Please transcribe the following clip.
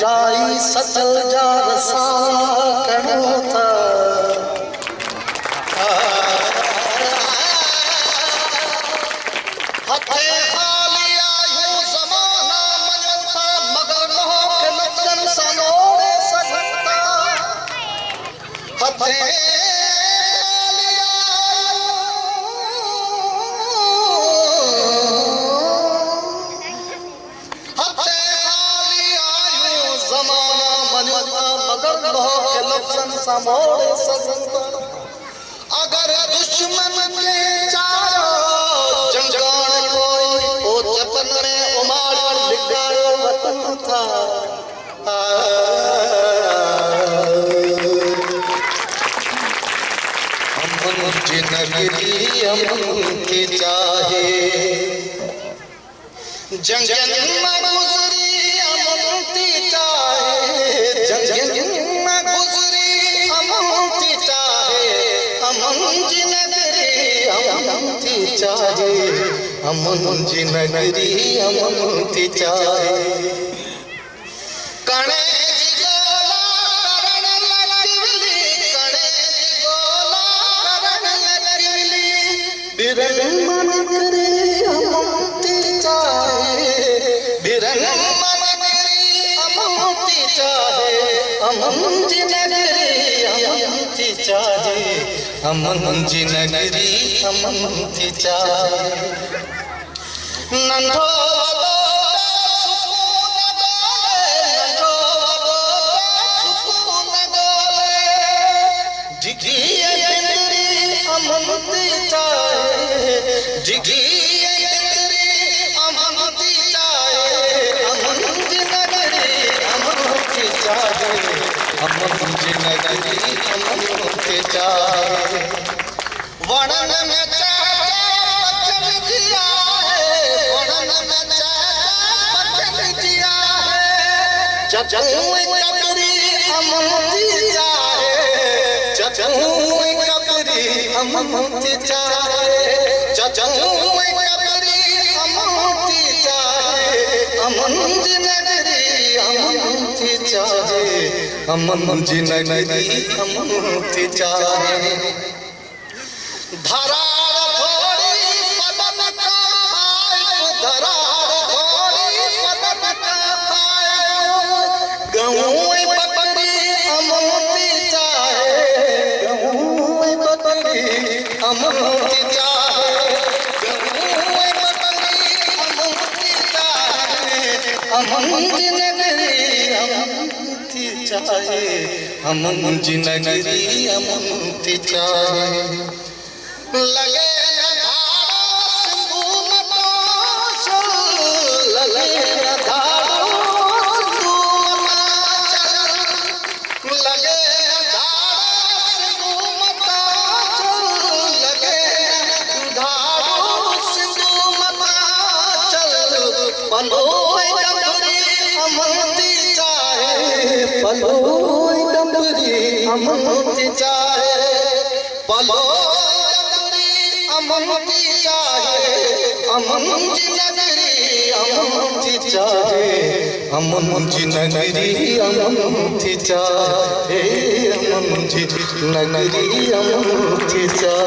मिटाई सचल जा रसा करो था हथे खाली आयो जमाना मजल था मगर लोह के लफ्जन सनोरे सजता हथे मोड़े सजता अगर दुश्मन के चारो जंगान कोई ओ जतन में उमाड़ लिखायो वतन था अमन जिनगी अमन की चाहे जंगल में गुजरी अमन की चाहे जंगल अमन जी नगरी अमन थी चाहे कणे गोला करण लगिवली कणे गोला करण लगिवली बिरन मन करे अमन थी चाहे बिरन मन करे अमन थी चाहे अमन जी नगरी अमन थी चाहे अमन जी नगरी अमन थी चाहे नंढो सुकून गोले जिगी जिंदरी अमन थी चाहे जिगी जिंदरी अमन थी चाहे अमन जी नगरी अमन थी चाहे अमन जी नगरी अमन थी चाहे वणन में पचन जिया है वणन में पचन जिया है जजूं कबरी अमन थी चाहे जजूं कबरी अमन थी चाहे जजूं कबरी अमन थी चाहे अमन जी नगरी अमन थी चाहे अमन जी नगरी अमन थी चाहे धरार घोड़ी पदन का खाए धरार घोड़ी पदन का खाए गऊं बकरी अमन थी चाहे गऊं बकरी अमन थी चाहे गऊं बकरी अमन थी चाहे अमन जी नगरी अमन थी चाहे अमन जी नगरी अमन थी चाहे लगे धारो सिंधु मताचल लगे धारो सिंधु मताचल लगे धारो सिंधु मताचल लगे धारो सिंधु मताचल पलोय डबरी अमन थी चाहे पलोय डबरी अमन थी चाहे पलोय अमन थी चाहे अमन जी नगरी अमन थी चाहे अमन जी नगरी अमन थी चाहे अमन जी नगरी अमन थी चाहे।